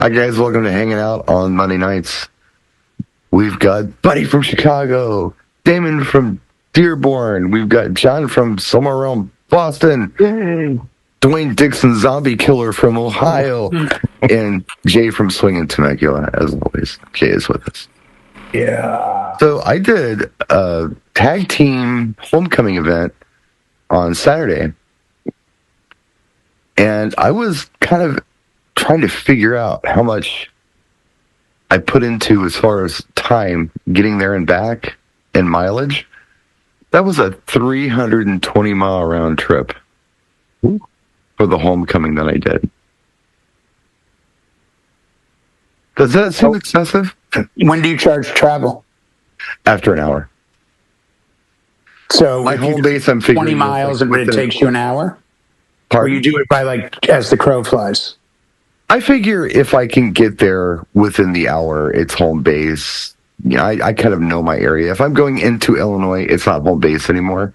Hi guys, welcome to Hanging Out on Monday nights. We've got Buddy from Chicago, Damon from Dearborn, we've got John from somewhere around Boston, Yay. Dwayne Dixon, Zombie Killer from Ohio, and Jay from Swinging Temecula, as always. Jay is with us. Yeah. So I did a tag team homecoming event on Saturday, and I was kind of trying to figure out how much I put into as far as time getting there and back and mileage. That was a 320-mile round trip for the homecoming that I did. Does that seem excessive? When do you charge travel? After an hour. So My if you home do base, I'm figuring 20 miles, but it takes you an hour? Or Pardon? you do it by as the crow flies? I figure if I can get there within the hour, it's home base. I kind of know my area. If I'm going into Illinois, it's not home base anymore.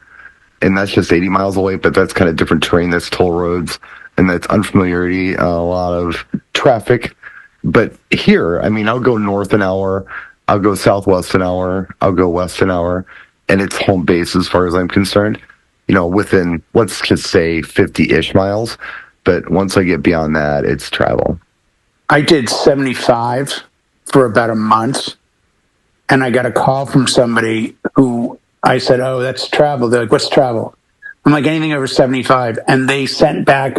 And that's just 80 miles away, but that's kind of different terrain. That's toll roads, and that's unfamiliarity, a lot of traffic. But here, I'll go north an hour, I'll go southwest an hour, I'll go west an hour, and it's home base as far as I'm concerned. Within, let's just say 50-ish miles. But once I get beyond that, it's travel. I did 75 for about a month, and I got a call from somebody who I said, "Oh, that's travel." They're like, "What's travel?" I'm like, "Anything over 75." And they sent back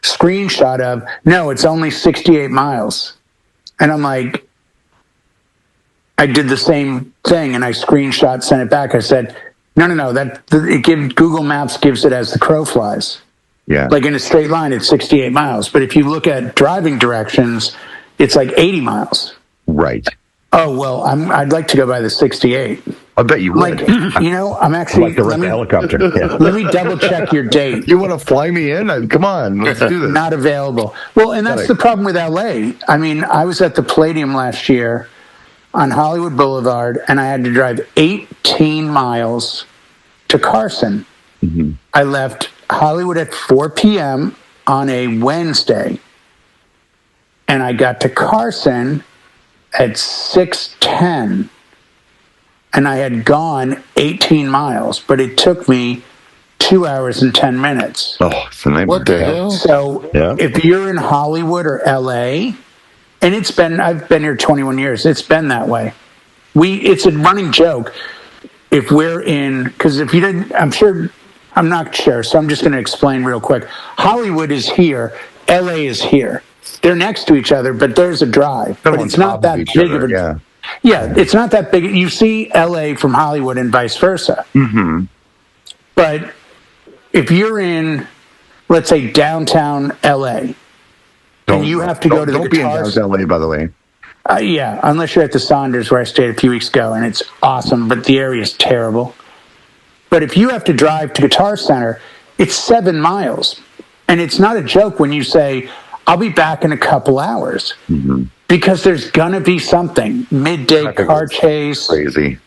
screenshot of, "No, it's only 68 miles." And I'm like, I did the same thing, and I screenshot, sent it back. I said, No, Google Maps gives it as the crow flies. Yeah. Like in a straight line, it's 68 miles. But if you look at driving directions, it's like 80 miles. Right. Oh, well, I'd like to go by the 68. I bet you would. I'm actually... Like the helicopter. Yeah. Let me double check your date. You want to fly me in? Come on, let's do this. Not available. Well, and that's the problem with LA. I was at the Palladium last year on Hollywood Boulevard, and I had to drive 18 miles to Carson. Mm-hmm. I left Hollywood at 4 p.m. on a Wednesday, and I got to Carson at 6:10, and I had gone 18 miles, but it took me 2 hours and 10 minutes. Oh, it's a nightmare. What the hell? So if you're in Hollywood or LA, and I've been here 21 years, it's been that way. It's a running joke. If we're in, because if you didn't, I'm not sure, so I'm just going to explain real quick. Hollywood is here, LA is here. They're next to each other, but there's a drive. But it's not that big of a... Yeah, it's not that big. You see LA from Hollywood and vice versa. Mm-hmm. But if you're in, let's say, downtown LA, and you have to go to the Don't be in downtown LA, by the way. Yeah, unless you're at the Saunders where I stayed a few weeks ago, and it's awesome, but the area is terrible. But if you have to drive to Guitar Center, it's 7 miles. And it's not a joke when you say, "I'll be back in a couple hours." Mm-hmm. Because there's going to be something. Midday car chase. Crazy.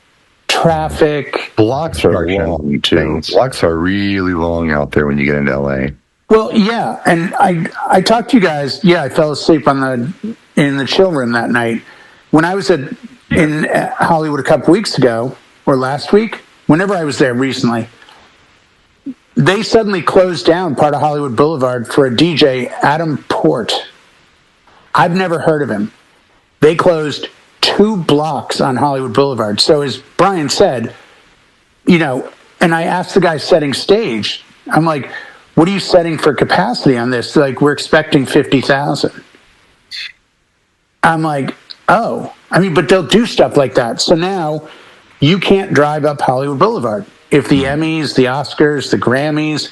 Traffic. Blocks are long, too. Blocks are really long out there when you get into LA. Well, yeah, and I talked to you guys. Yeah, I fell asleep in the chill room that night. When I was in Hollywood a couple weeks ago, or last week, whenever I was there recently, they suddenly closed down part of Hollywood Boulevard for a DJ, Adam Port. I've never heard of him. They closed 2 blocks on Hollywood Boulevard. So as Brian said, and I asked the guy setting stage, I'm like, "What are you setting for capacity on this?" They're like, "We're expecting 50,000. I'm like, oh. But they'll do stuff like that. So now you can't drive up Hollywood Boulevard. If the Emmys, the Oscars, the Grammys,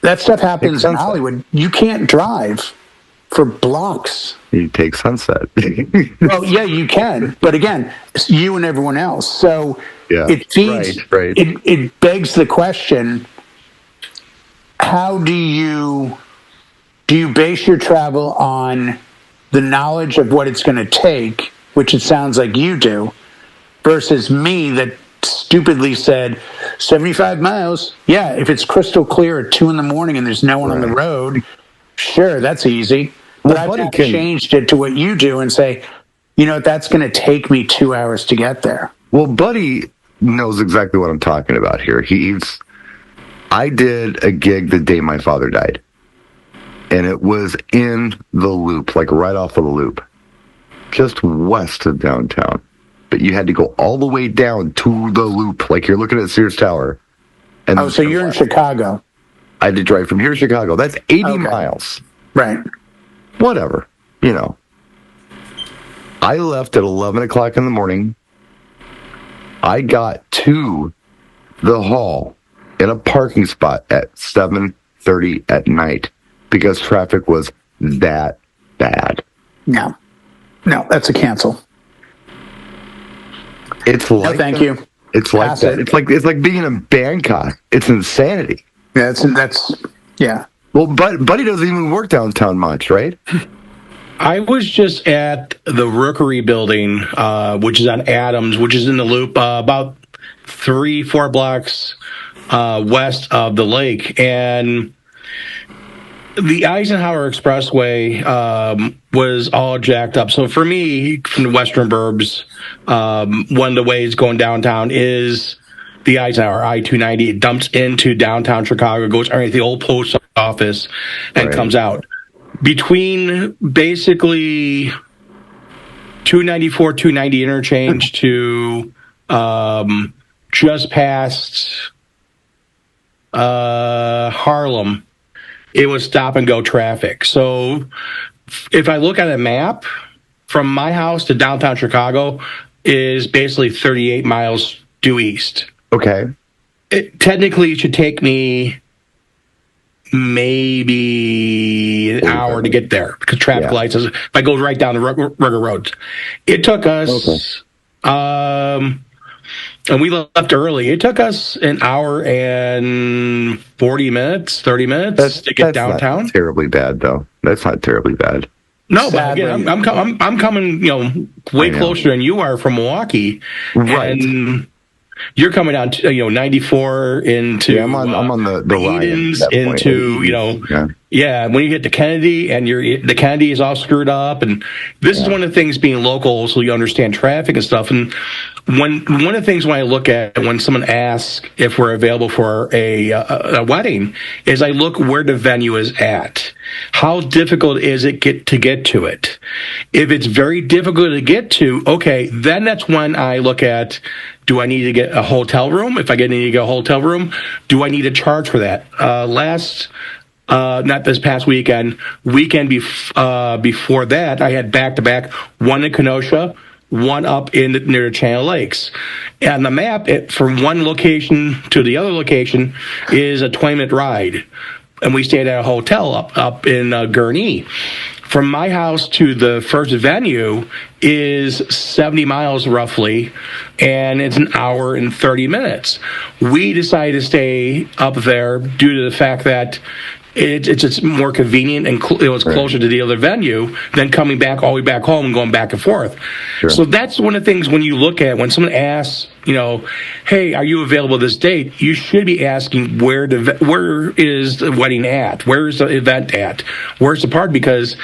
that stuff happens in Hollywood, you can't drive for blocks. You take Sunset. Well, yeah, you can. But again, it's you and everyone else. So it feeds, right. It begs the question, how do you base your travel on the knowledge of what it's going to take, which it sounds like you do, versus me that stupidly said 75 miles. Yeah, if it's crystal clear at 2 a.m. and there's no one on the road, sure, that's easy. But Well, I've Buddy now can. changed it to what you do and say, you know, that's going to take me 2 hours to get there. Well, Buddy knows exactly what I'm talking about here. I did a gig the day my father died, and it was in the Loop, like right off of the Loop, just west of downtown. But you had to go all the way down to the Loop, like you're looking at Sears Tower. And Oh, so you're in Chicago. I had to drive from here to Chicago. That's 80 Okay. miles. Right. Whatever, you know. I left at 11 o'clock in the morning. I got to the hall in a parking spot at 7:30 at night because traffic was that bad. No, that's a cancel. It's like No, thank you. It's like Pass that. it. It's like being in Bangkok. It's insanity. Yeah, that's yeah. Well, Buddy doesn't even work downtown much, right? I was just at the Rookery building, which is on Adams, which is in the Loop, about 3-4 blocks west of the lake. And the Eisenhower Expressway was all jacked up. So for me, from the Western Burbs, one of the ways going downtown is the Eisenhower I-290. It dumps into downtown Chicago, goes underneath the old post office, and Right. comes out. Between basically 294, 290 interchange to just past Harlem, it was stop and go traffic. So if I look at a map, from my house to downtown Chicago is basically 38 miles due east. Okay. Technically, it should take me maybe an hour to get there because traffic lights. If I go right down the Ruger Road, it took us. And we left early. It took us an hour and 40 minutes, 30 minutes to get downtown. Not terribly bad, though. That's not terribly bad. No, but again, I'm coming, way closer than you are from Milwaukee, right? And you're coming down to, 94 into. Yeah, I'm on the Edens into, when you hit the Kennedy and the Kennedy is all screwed up, and this is one of the things being local, so you understand traffic and stuff. And one of the things when I look at when someone asks if we're available for a wedding is I look where the venue is at. How difficult is it to get to it? If it's very difficult to get to, okay, then that's when I look at, do I need to get a hotel room? If I need to get a hotel room, do I need to charge for that? Not this past weekend before that, I had back-to-back, one in Kenosha, one up near the Channel Lakes. And the map, from one location to the other location is a 20-minute ride. And we stayed at a hotel up in Gurnee. From my house to the first venue is 70 miles roughly, and it's an hour and 30 minutes. We decided to stay up there due to the fact that it's more convenient and it was closer to the other venue than coming back all the way back home and going back and forth. Sure. So that's one of the things when you look at when someone asks, hey, are you available this date? You should be asking where is the wedding at? Where is the event at? Where's the party? Because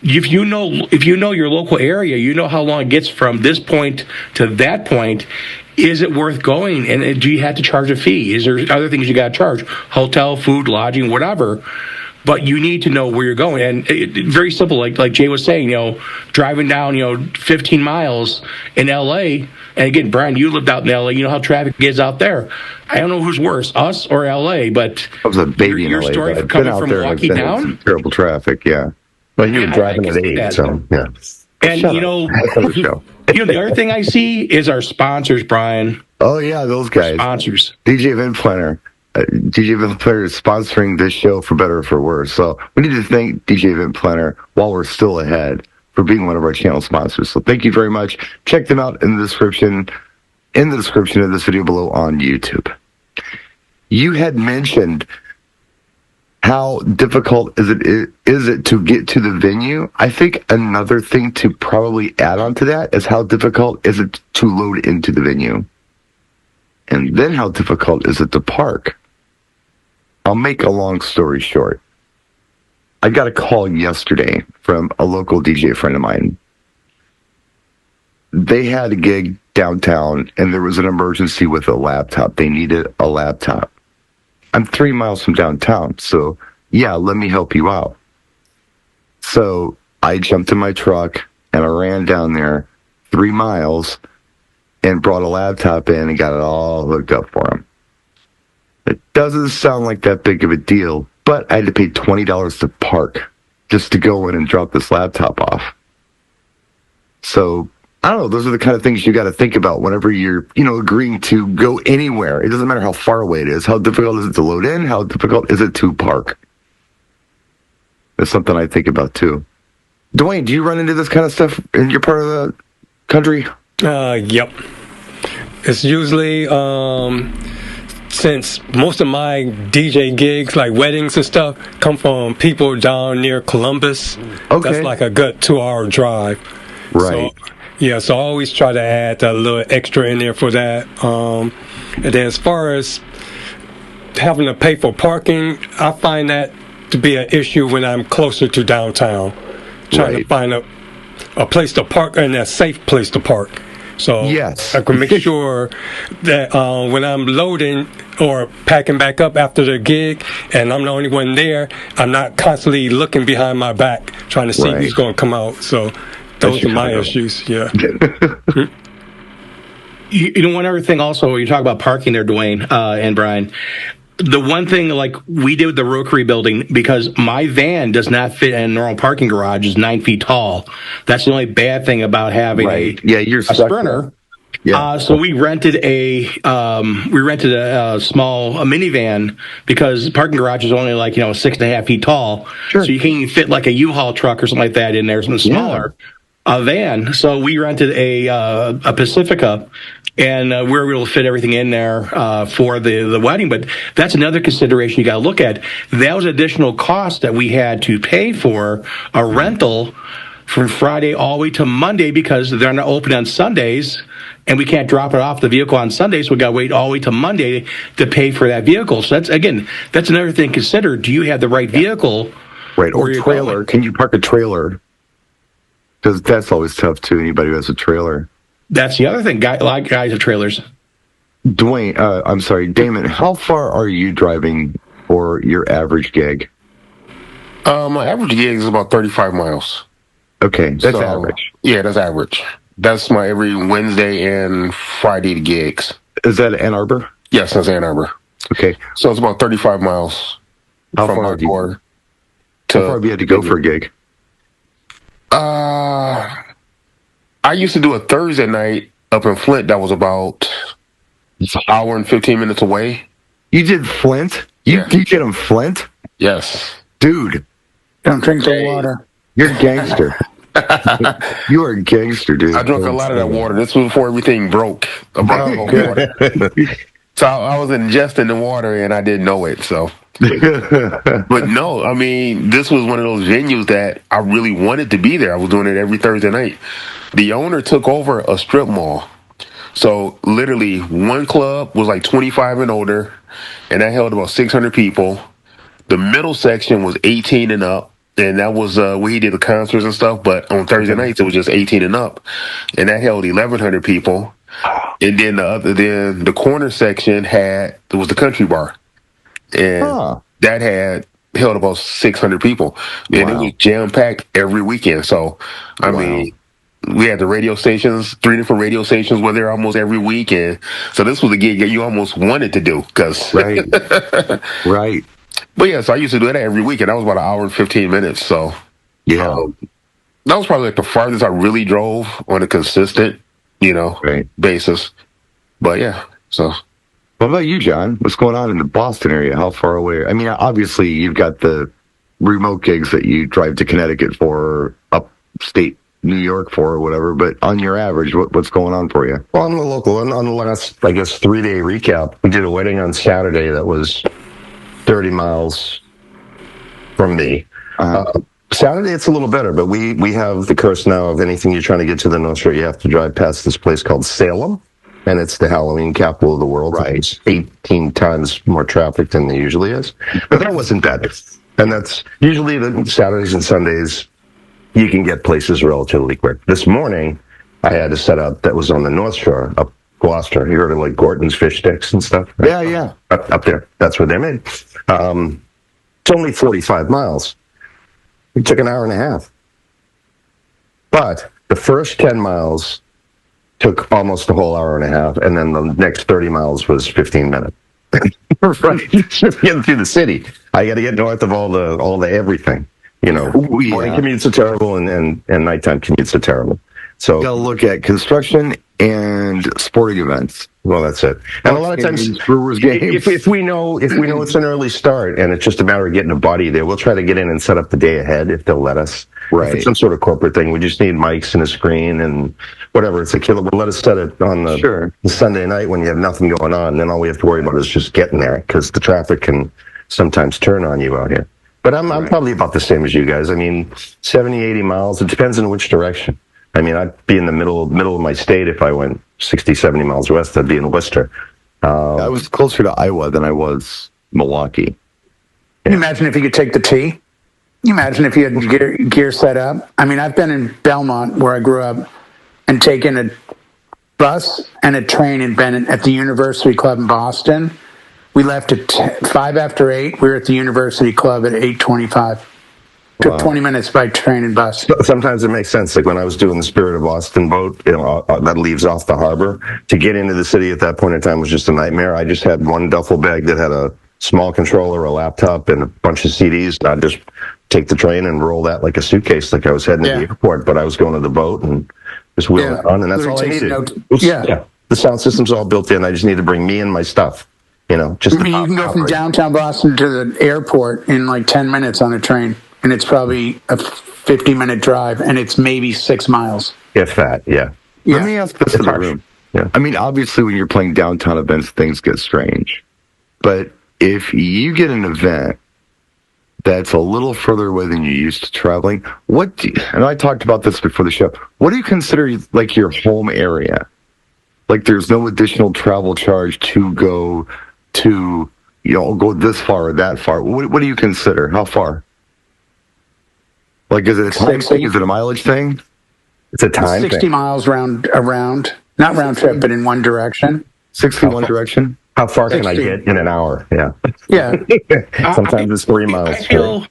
if you know your local area, you know how long it gets from this point to that point. Is it worth going? And do you have to charge a fee? Is there other things you got to charge? Hotel, food, lodging, whatever. But you need to know where you're going. And very simple, like Jay was saying, driving down, 15 miles in L.A. And again, Brian, you lived out in L.A. You know how traffic is out there. I don't know who's worse, us or L.A. But I was a baby your in LA. story But coming out from there, Milwaukee down? Terrible traffic, yeah. But you were driving at 8, so yeah. And the other thing I see is our sponsors, Brian. Oh yeah, those guys. Sponsors. DJ Event Planner. DJ Event Planner is sponsoring this show for better or for worse. So we need to thank DJ Event Planner while we're still ahead for being one of our channel sponsors. So thank you very much. Check them out in the description of this video below on YouTube. You had mentioned how difficult is it to get to the venue? I think another thing to probably add on to that is how difficult is it to load into the venue? And then how difficult is it to park? I'll make a long story short. I got a call yesterday from a local DJ friend of mine. They had a gig downtown, and there was an emergency with a laptop. They needed a laptop. I'm 3 miles from downtown, so yeah, let me help you out. So I jumped in my truck, and I ran down there 3 miles and brought a laptop in and got it all hooked up for him. It doesn't sound like that big of a deal, but I had to pay $20 to park just to go in and drop this laptop off. So, I don't know, those are the kind of things you got to think about whenever you're, agreeing to go anywhere. It doesn't matter how far away it is. How difficult is it to load in? How difficult is it to park? That's something I think about, too. Dwayne, do you run into this kind of stuff in your part of the country? Yep. It's usually, since most of my DJ gigs, like weddings and stuff, come from people down near Columbus. Okay. That's like a good 2-hour drive. Right. So I always try to add a little extra in there for that. And then as far as having to pay for parking, I find that to be an issue when I'm closer to downtown. Trying to find a place to park and a safe place to park. So yes. I can make sure that when I'm loading or packing back up after the gig and I'm the only one there, I'm not constantly looking behind my back trying to see who's going to come out. So those are my issues. Yeah. One other thing also, when you talk about parking there, Dwayne and Brian, the one thing like we did with the Rookery building, because my van does not fit in a normal parking garage, is 9 feet tall. That's the only bad thing about having a Sprinter. Yeah. So we rented a small minivan because the parking garage is only 6.5 feet tall. Sure. So you can't even fit like a U-Haul truck or something like that in there, something smaller. A van. So we rented a Pacifica, and we were able to fit everything in there for the wedding. But that's another consideration you got to look at. That was additional cost that we had to pay for a rental from Friday all the way to Monday because they're not open on Sundays, and we can't drop it off the vehicle on Sunday, so we got to wait all the way to Monday to pay for that vehicle. So that's another thing to consider. Do you have the right vehicle? Right, or trailer. Can you park a trailer? Because that's always tough, too, anybody who has a trailer. That's the other thing. A lot of guys have trailers. Damon, how far are you driving for your average gig? My average gig is about 35 miles. Okay, that's average. Yeah, that's average. That's my every Wednesday and Friday gigs. Is that Ann Arbor? Yes, that's Ann Arbor. Okay. So it's about 35 miles How from far my door. How far have you had to go for a gig? I used to do a Thursday night up in Flint that was about an hour and 15 minutes away. You did Flint? You did in Flint? Yes. Dude. Don't drink the water. You're a gangster. You are a gangster, dude. I drank a lot of that water. This was before everything broke about the whole water. So I was ingesting the water and I didn't know it, so. But no, I mean, this was one of those venues that I really wanted to be there. I was doing it every Thursday night. The owner took over a strip mall. So literally one club was like 25 and older, and that held about 600 people. The middle section was 18 and up, and that was where he did the concerts and stuff. But on Thursday nights, it was just 18 and up, and that held 1,100 people. And then the corner section was the country bar. And that held about 600 people. And it was jam-packed every weekend. So, I mean, we had the radio stations, 3 different radio stations were there almost every weekend. So this was a gig that you almost wanted to do. Right. Right. But yeah, so I used to do that every weekend. That was about an hour and 15 minutes. So, yeah. That was probably like the farthest I really drove on a consistent, basis. But yeah, so... What about you, John? What's going on in the Boston area? How far away? I mean, obviously, you've got the remote gigs that you drive to Connecticut for, or upstate New York for, or whatever, but on your average, what's going on for you? Well, I'm the local. On the last, 3-day recap, we did a wedding on Saturday that was 30 miles from me. Saturday, it's a little better, but we have the curse now of anything you're trying to get to the North Shore, you have to drive past this place called Salem. And it's the Halloween capital of the world. Right. It's 18 times more traffic than there usually is. But that wasn't bad. And that's usually the Saturdays and Sundays, you can get places relatively quick. This morning, I had a setup that was on the North Shore, up Gloucester. You heard of like Gorton's fish sticks and stuff? Right? Yeah. Up there. That's where they're made. It's only 45 miles. It took an hour and a half. But the first 10 miles took almost a whole hour and a half, and then the next 30 miles was 15 minutes. Right. Getting through the city. I got to get north of all the everything. Morning commutes are terrible, and nighttime commutes are terrible. So got to look at construction and sporting events. Well, that's it. And a lot of times, Brewers games. If we know it's an early start and it's just a matter of getting a body there, we'll try to get in and set up the day ahead if they'll let us. Right. If it's some sort of corporate thing, we just need mics and a screen and whatever. It's a killer. But let us set it on the Sunday night when you have nothing going on. Then all we have to worry about is just getting there, because the traffic can sometimes turn on you out here. But I'm probably about the same as you guys. I mean, 70, 80 miles. It depends in which direction. I mean, I'd be in the middle of my state if I went 60, 70 miles west. I'd be in Worcester. I was closer to Iowa than I was Milwaukee. Can you imagine if you could take the T? Can you imagine if you had gear set up? I mean, I've been in Belmont, where I grew up, and taken a bus and a train and been at the University Club in Boston. We left at 5 after 8. We were at the University Club at 8:25. Took 20 minutes by train and bus. Sometimes it makes sense. Like when I was doing the Spirit of Boston boat, that leaves off the harbor. To get into the city at that point in time was just a nightmare. I just had one duffel bag that had a small controller, a laptop, and a bunch of CDs. And I'd just take the train and roll that like a suitcase, like I was heading to the airport, but I was going to the boat and just wheeling it on, and that's all I needed. The sound system's all built in. I just need to bring me and my stuff. Just you can go from downtown Boston to the airport in like 10 minutes on a train. And it's probably a 50-minute drive, and it's maybe 6 miles. If that, yeah. Let me ask this to the room. Yeah. I mean, obviously, when you're playing downtown events, things get strange. But if you get an event that's a little further away than you're used to traveling, and I talked about this before the show, what do you consider like your home area? Like there's no additional travel charge to go to, go this far or that far. What do you consider? How far? Like, is it a time thing? Is it a mileage thing? It's a time 60 thing. miles around, not round trip, but in one direction. 60 in one direction? How far can I get in an hour? Yeah. Yeah. Sometimes it's 3 miles.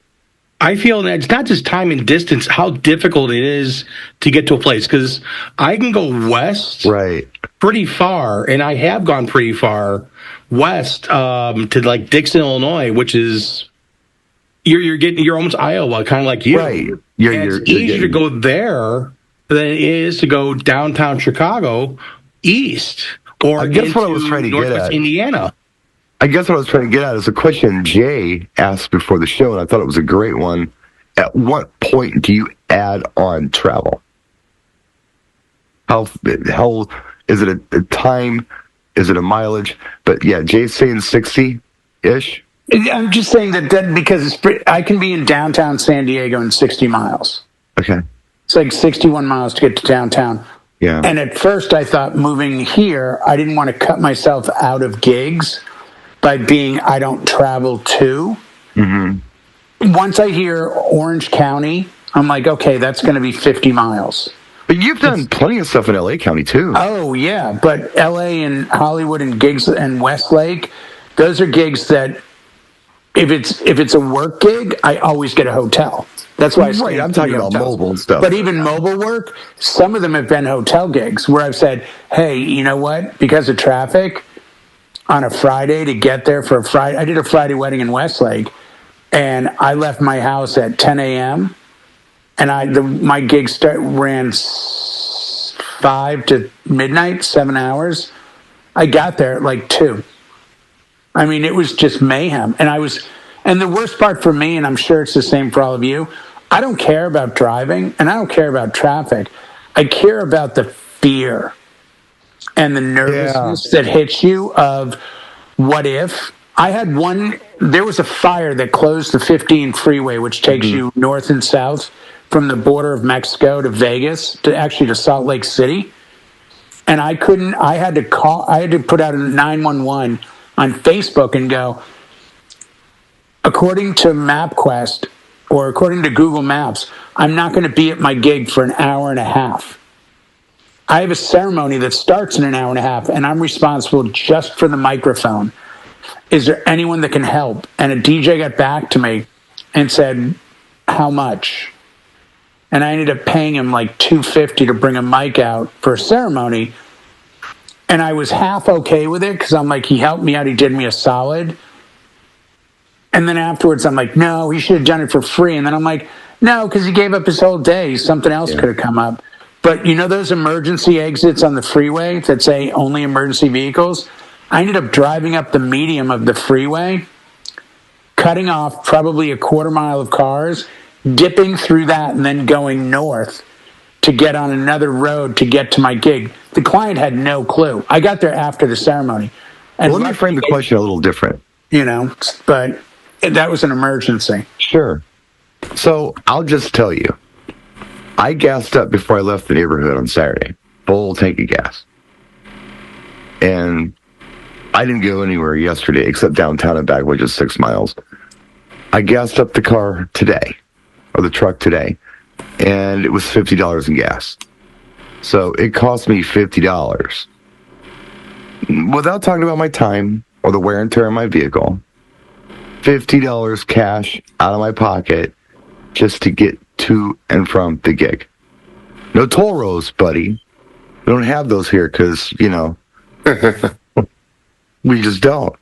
I feel that it's not just time and distance, how difficult it is to get to a place. Because I can go west pretty far, and I have gone pretty far west to like Dixon, Illinois, which is... You're almost Iowa, kind of like you. Right. It's easier to go there than it is to go downtown Chicago east or I guess what I was trying to get at, Indiana. I guess what I was trying to get at is a question Jay asked before the show, and I thought it was a great one. At what point do you add on travel? How is it a time? Is it a mileage? But yeah, Jay's saying 60-ish. I'm just saying that because I can be in downtown San Diego in 60 miles. Okay. It's like 61 miles to get to downtown. Yeah. And at first I thought moving here, I didn't want to cut myself out of gigs by being I don't travel to. Mm-hmm. Once I hear Orange County, I'm like, okay, that's going to be 50 miles. But you've done plenty of stuff in LA County too. Oh, yeah. But LA and Hollywood and gigs and Westlake, those are gigs that if it's a work gig, I always get a hotel. That's why I'm talking about mobile and stuff. But even mobile work, some of them have been hotel gigs where I've said, hey, you know what? Because of traffic, on a Friday to get there for a Friday, I did a Friday wedding in Westlake, and I left my house at 10 a.m. and my gig ran 5 to midnight, 7 hours. I got there at like 2. I mean, it was just mayhem. And the worst part for me, and I'm sure it's the same for all of you, I don't care about driving and I don't care about traffic. I care about the fear and the nervousness that hits you of what if. There was a fire that closed the 15 freeway, which takes you north and south from the border of Mexico to Vegas, to Salt Lake City. And I had to put out a 911 on Facebook and go, according to MapQuest or according to Google Maps, I'm not going to be at my gig for an hour and a half. I have a ceremony that starts in an hour and a half, and I'm responsible just for the microphone. Is there anyone that can help? And a DJ got back to me and said, how much? And I ended up paying him like $250 to bring a mic out for a ceremony. And I was half okay with it because I'm like, he helped me out. He did me a solid. And then afterwards, I'm like, no, he should have done it for free. And then I'm like, no, because he gave up his whole day. Something else could have come up. But you know those emergency exits on the freeway that say only emergency vehicles? I ended up driving up the medium of the freeway, cutting off probably a quarter mile of cars, dipping through that, and then going north to get on another road to get to my gig. The client had no clue. I got there after the ceremony. And Well, let me frame the question a little different. You know, but that was an emergency. Sure. So I'll just tell you, I gassed up before I left the neighborhood on Saturday, full tank of gas. And I didn't go anywhere yesterday except downtown and back, which is 6 miles. I gassed up the car today, or the truck today, and it was $50 in gas. So it cost me $50. Without talking about my time or the wear and tear on my vehicle, $50 cash out of my pocket just to get to and from the gig. No toll roads, buddy. We don't have those here because, you know, we just don't.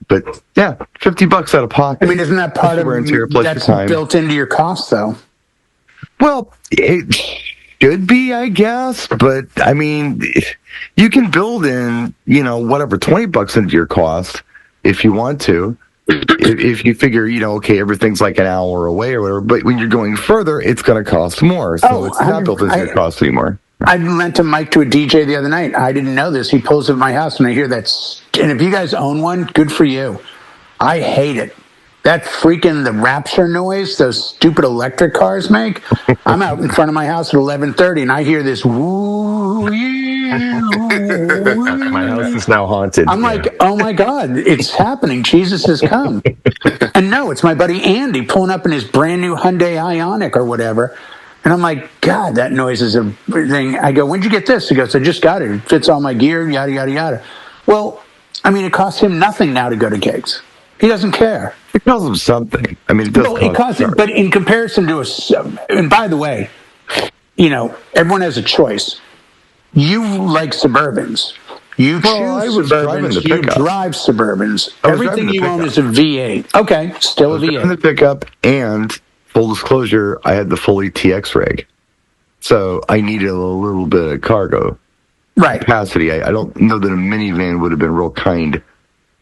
But yeah, $50 out of pocket. I mean, isn't that part of wear and tear plus that's your time. built into your cost, though? Well, it should be, I guess. But I mean, you can build in, you know, whatever, $20 into your cost if you want to. If you figure, you know, okay, everything's like an hour away or whatever, but when you're going further, it's going to cost more. So it's not built into your cost anymore. I lent a mic to a DJ the other night. I didn't know this. He pulls up at my house and I hear that. And if you guys own one, good for you. I hate it. That freaking the Rapture noise those stupid electric cars make. I'm out in front of my house at 11:30 and I hear this woo. My house is now haunted. I'm like, oh my God, it's happening. Jesus has come. And no, it's my buddy Andy pulling up in his brand new Hyundai Ioniq or whatever. And I'm like, God, that noise is a thing. I go, when'd you get this? He goes, I just got it. It fits all my gear, yada, yada, yada. Well, I mean, it costs him nothing now to go to gigs. He doesn't care. It costs them something. I mean, it does cost him, but in comparison to and by the way, you know, everyone has a choice. You like Suburbans. You choose Suburbans. You drive Suburbans. Everything you own is a V8. Okay, still a V8. The pickup, and full disclosure, I had the fully TX rig, so I needed a little bit of cargo capacity. I don't know that a minivan would have been real kind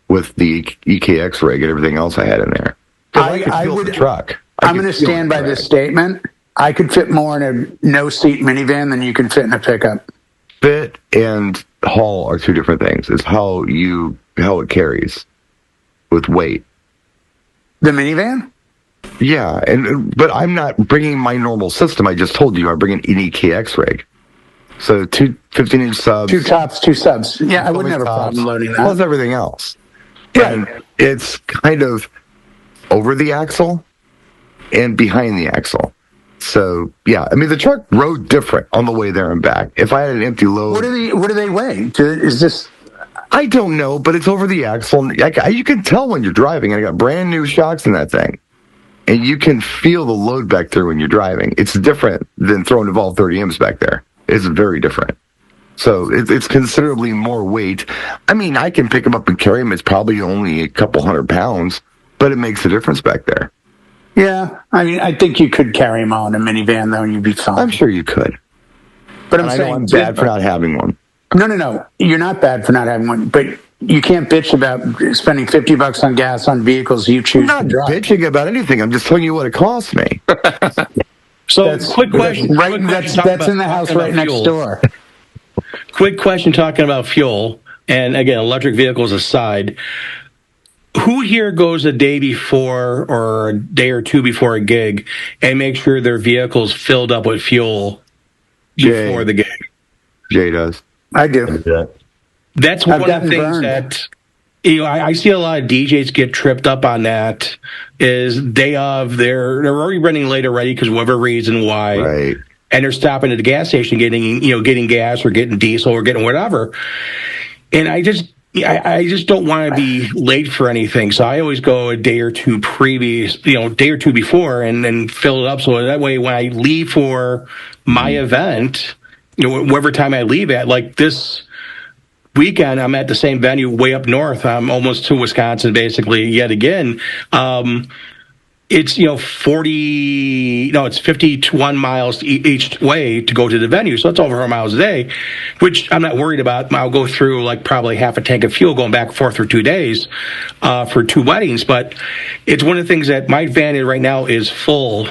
with the EKX rig and everything else I had in there. I would the truck. I'm going to stand by this statement. I could fit more in a no-seat minivan than you can fit in a pickup. Fit and haul are two different things. It's how it carries with weight. The minivan? Yeah, but I'm not bringing my normal system. I just told you I'm bringing an EKX rig. So two 15-inch subs. Two tops, two subs. Yeah, I wouldn't have a problem loading that. Plus everything else. Right. And it's kind of over the axle and behind the axle. So, yeah, I mean, the truck rode different on the way there and back. If I had an empty load... What do they weigh? Is this... I don't know, but it's over the axle. You can tell when you're driving. I got brand new shocks in that thing. And you can feel the load back there when you're driving. It's different than throwing Evolve 30Ms back there. It's very different. So it's considerably more weight. I mean, I can pick them up and carry them. It's probably only a couple 100 pounds, but it makes a difference back there. Yeah, I mean, I think you could carry them all in a minivan, though, and you'd be fine. I'm sure you could. But I'm saying... I'm bad for not having one. No. You're not bad for not having one, but you can't bitch about spending $50 on gas on vehicles you choose to drive. I'm not bitching about anything. I'm just telling you what it costs me. So, quick question. That's in the house right next door. Quick question talking about fuel, and again, electric vehicles aside. Who here goes a day before or a day or two before a gig and make sure their vehicle's filled up with fuel before the gig? Jay does. I do. That's one of the things that I see a lot of DJs get tripped up on that. Is day of, they're already running late already because whatever reason why, Right. and they're stopping at the gas station getting gas or getting diesel or getting whatever. And I just don't want to be late for anything. So I always go a day or two day or two before and then fill it up. So that way when I leave for my event, whatever time I leave at, like this weekend, I'm at the same venue way up north. I'm almost to Wisconsin, basically, yet again. It's 51 miles each way to go to the venue, so it's over 4 miles a day, which I'm not worried about. I'll go through like probably half a tank of fuel going back and forth for 2 days for 2 weddings. But it's one of the things that my van right now is full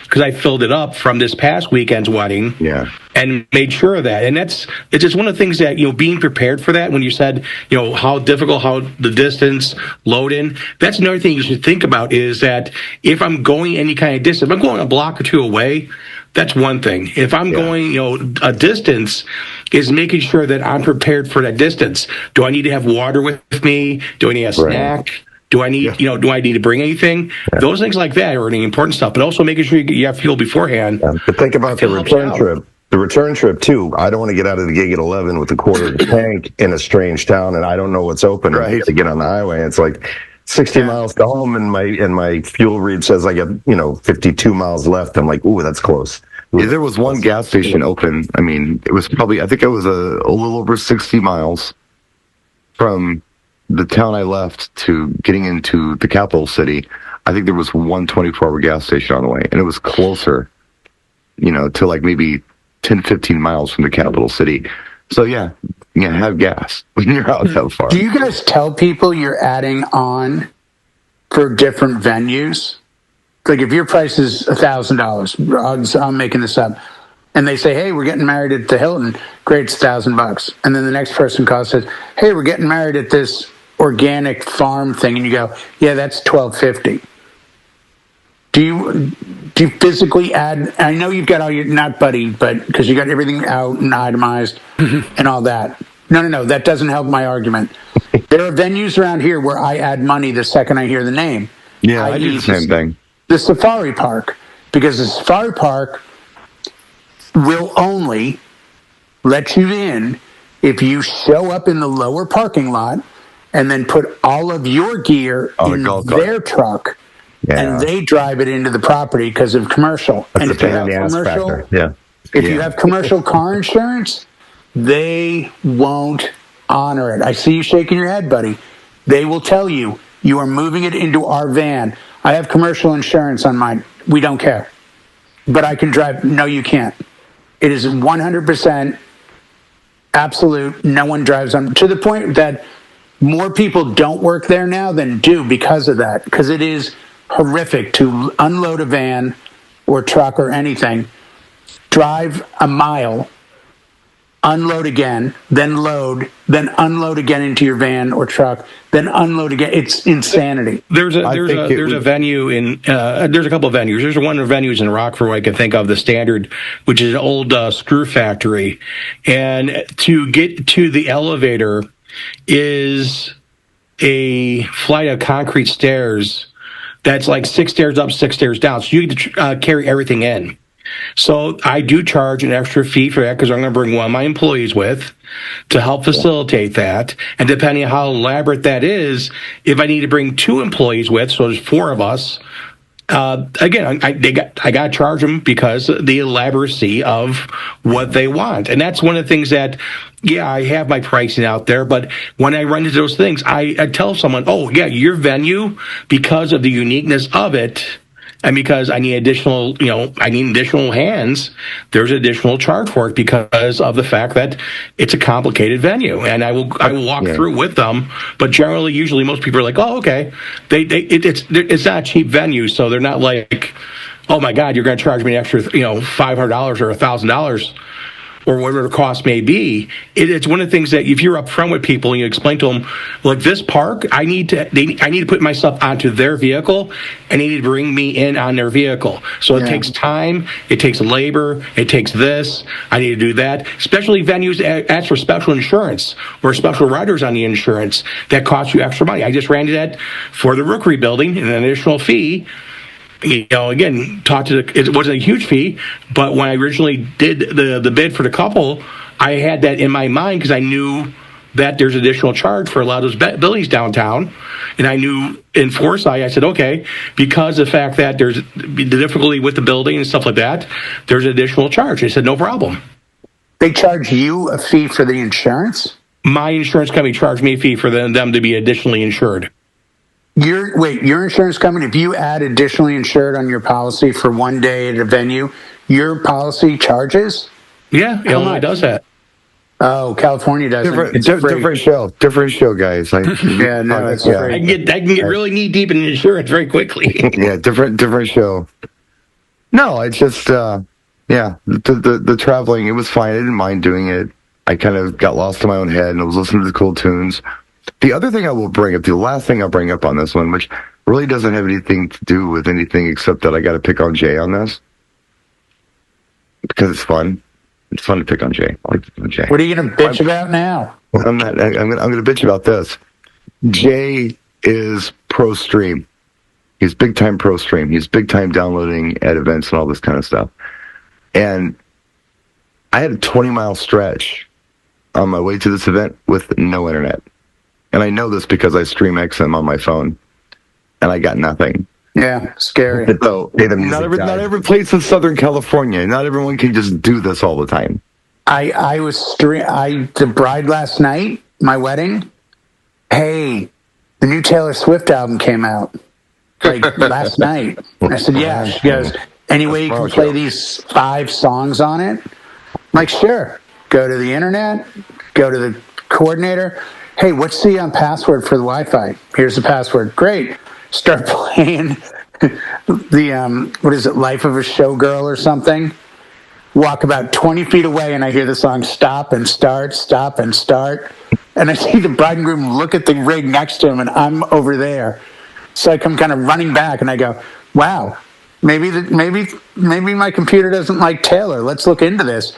because I filled it up from this past weekend's wedding. Yeah. And made sure of that. And it's just one of the things that, being prepared for that when you said, how difficult, how the distance, load in, that's another thing you should think about is that if I'm going any kind of distance, if I'm going a block or two away, that's one thing. If I'm going, a distance, is making sure that I'm prepared for that distance. Do I need to have water with me? Do I need a snack? Do I need, do I need to bring anything? Yeah. Those things like that are the important stuff, but also making sure you have fuel beforehand. Yeah. But think about the return trip. The return trip, too. I don't want to get out of the gig at 11 with a quarter of the tank in a strange town, and I don't know what's open to get on the highway. It's like 60 miles to home, and my fuel read says I got, 52 miles left. I'm like, ooh, that's close. Yeah, there was one gas station open. I mean, it was probably, I think it was a little over 60 miles from the town I left to getting into the capital city. I think there was one 24-hour gas station on the way, and it was closer, to like maybe 10, 15 miles from the capital city. So yeah, have gas when you're out that far. Do you guys tell people you're adding on for different venues? Like if your price is $1,000, I'm making this up, and they say, "Hey, we're getting married at the Hilton." Great, it's $1,000. And then the next person calls and says, "Hey, we're getting married at this organic farm thing," and you go, "Yeah, that's $1,250." Do you physically add? I know you've got all your not buddy, but because you got everything out and itemized and all that. No, that doesn't help my argument. There are venues around here where I add money the second I hear the name. Yeah, I do the same thing. The safari park, because the safari park will only let you in if you show up in the lower parking lot and then put all of your gear in their truck, and they drive it into the property because of commercial. That's and if you have commercial, if you have commercial car insurance, they won't honor it. I see you shaking your head, buddy. They will tell you, you are moving it into our van. I have commercial insurance on mine. We don't care. But I can drive. No, you can't. It is 100% absolute. No one drives on, to the point that more people don't work there now than do because of that. Because it is horrific to unload a van or truck or anything, drive a mile, unload again, then load, then unload again into your van or truck, then unload again. It's insanity. There's a venue in there's a couple of venues. There's one of the venues in Rockford I can think of, the Standard, which is an old screw factory, and to get to the elevator is a flight of concrete stairs that's like 6 stairs up, 6 stairs down. So you get to carry everything in. So I do charge an extra fee for that because I'm going to bring one of my employees with to help facilitate that. And depending on how elaborate that is, if I need to bring 2 employees with, so there's 4 of us, again, I got to charge them because of the elaboracy of what they want. And that's one of the things that, I have my pricing out there, but when I run into those things, I tell someone, oh, yeah, your venue, because of the uniqueness of it, and because I need additional hands, there's additional charge for it because of the fact that it's a complicated venue, and I will walk through with them. But generally, usually, most people are like, "Oh, okay." It's not a cheap venue, so they're not like, "Oh my God, you're going to charge me an extra $500 or $1,000." or whatever the cost may be, it's one of the things that if you're upfront with people and you explain to them, like this park, I need to put myself onto their vehicle, and they need to bring me in on their vehicle. So it takes time, it takes labor, it takes this. I need to do that. Especially venues ask for special insurance or special riders on the insurance that cost you extra money. I just ran into that for the Rookery building, an additional fee. Again, it wasn't a huge fee, but when I originally did the bid for the couple, I had that in my mind because I knew that there's additional charge for a lot of those buildings downtown. And I knew in foresight, I said, okay, because of the fact that there's the difficulty with the building and stuff like that, there's additional charge. I said, no problem. They charge you a fee for the insurance? My insurance company charged me a fee for them to be additionally insured. Your insurance company, if you add additionally insured on your policy for one day at a venue, your policy charges? Yeah, Illinois does that. Oh, California doesn't. Different show, guys. Yeah, no, it's free. I can get really knee deep in insurance very quickly. Yeah, different show. No, it's just the traveling. It was fine. I didn't mind doing it. I kind of got lost in my own head and I was listening to the cool tunes. The other thing I will bring up, the last thing I'll bring up on this one, which really doesn't have anything to do with anything except that I got to pick on Jay on this because it's fun. It's fun to pick on Jay. I like to pick on Jay. What are you going to bitch about now? I'm going to bitch about this. Jay is pro stream. He's big time pro stream. He's big time downloading at events and all this kind of stuff. And I had a 20-mile stretch on my way to this event with no internet. And I know this because I stream XM on my phone, and I got nothing. Yeah, scary. So not every place in Southern California. Not everyone can just do this all the time. The bride last night, my wedding. Hey, the new Taylor Swift album came out like last night. I said, yeah. She goes, any way you can play these 5 songs on it? I'm like, sure. Go to the internet. Go to the coordinator. Hey, what's the password for the Wi-Fi? Here's the password. Great. Start playing the, what is it, Life of a Showgirl or something. Walk about 20 feet away and I hear the song stop and start, stop and start. And I see the bride and groom look at the rig next to him and I'm over there. So I come kind of running back and I go, wow, maybe my computer doesn't like Taylor. Let's look into this.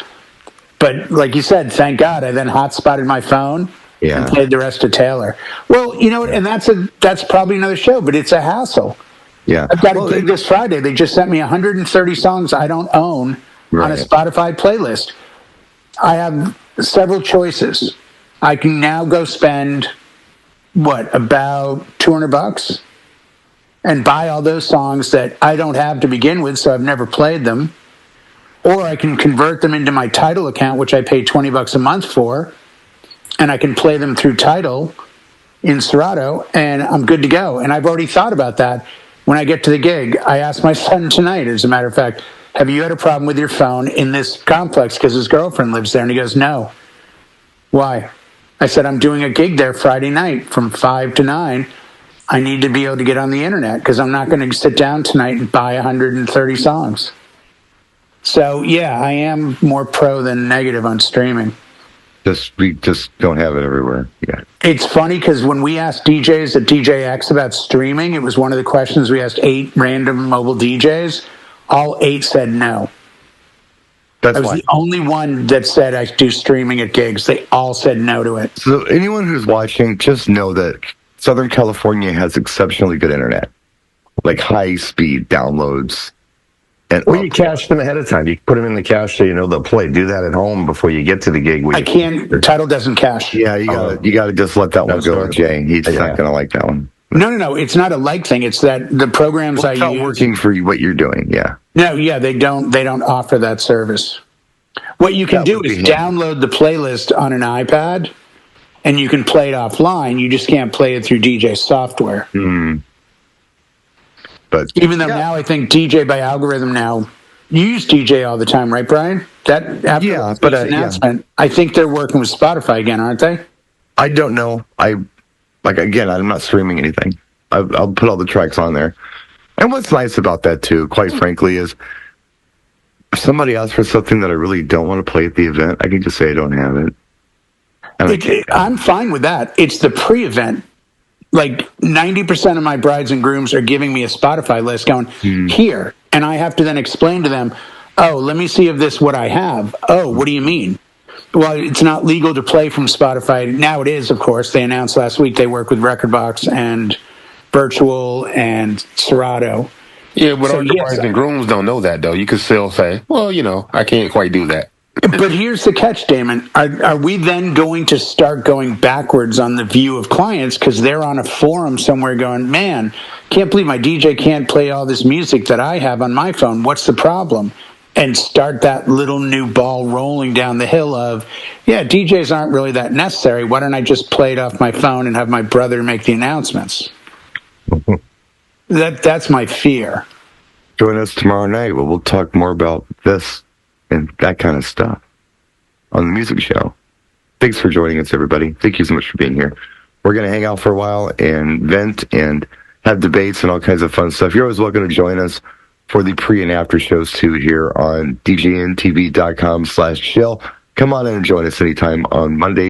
But like you said, thank God, I then hotspotted my phone. And played the rest of Taylor. Well, you know, and that's probably another show, but it's a hassle. Yeah, I've got a gig this Friday. They just sent me 130 songs I don't own on a Spotify playlist. I have several choices. I can now go spend about $200 and buy all those songs that I don't have to begin with, so I've never played them. Or I can convert them into my Tidal account, which I pay $20 a month for. And I can play them through Tidal in Serato, and I'm good to go. And I've already thought about that when I get to the gig. I asked my son tonight, as a matter of fact, have you had a problem with your phone in this complex because his girlfriend lives there? And he goes, no. Why? I said, I'm doing a gig there Friday night from 5 to 9. I need to be able to get on the internet because I'm not going to sit down tonight and buy 130 songs. So, yeah, I am more pro than negative on streaming. We just don't have it everywhere. Yeah. It's funny because when we asked DJs at DJX about streaming, it was one of the questions we asked 8 random mobile DJs. All 8 said no. I was the only one that said I do streaming at gigs. They all said no to it. So anyone who's watching, just know that Southern California has exceptionally good internet, like high-speed downloads. Or you cache them ahead of time. You put them in the cache so you know they'll play. Do that at home before you get to the gig. I can't. Tidal doesn't cache. Yeah, you got to just let that one go, Jay. He's not going to like that one. No. It's not a like thing. It's that the programs I use. It's not working for you, what you're doing. Yeah. No, yeah, they don't offer that service. What you can do is download the playlist on an iPad, and you can play it offline. You just can't play it through DJ software. Mm. But even though now I think DJ by algorithm now, you use DJ all the time, right, Brian? That after announcement, I think they're working with Spotify again, aren't they? I don't know. I'm not streaming anything. I'll put all the tracks on there. And what's nice about that too, quite frankly, is if somebody asks for something that I really don't want to play at the event, I can just say I don't have it. And I'm fine with that. It's the pre-event. Like 90% of my brides and grooms are giving me a Spotify list going, here. And I have to then explain to them, oh, let me see if this what I have. Oh, what do you mean? Well, it's not legal to play from Spotify. Now it is, of course. They announced last week they work with Rekordbox and Virtual and Serato. Yeah, but So, all your yes. brides and grooms don't know that, though. You could still say, well, I can't quite do that. But here's the catch, Damon. Are we then going to start going backwards on the view of clients because they're on a forum somewhere going, man, can't believe my DJ can't play all this music that I have on my phone. What's the problem? And start that little new ball rolling down the hill of, yeah, DJs aren't really that necessary. Why don't I just play it off my phone and have my brother make the announcements? That's my fear. join us tomorrow night where we'll talk more about this and that kind of stuff on the music show. Thanks for joining us, everybody. Thank you so much for being here. We're going to hang out for a while and vent and have debates and all kinds of fun stuff. You're always welcome to join us for the pre and after shows too here on djntv.com/chill. Come on in and join us anytime on Monday.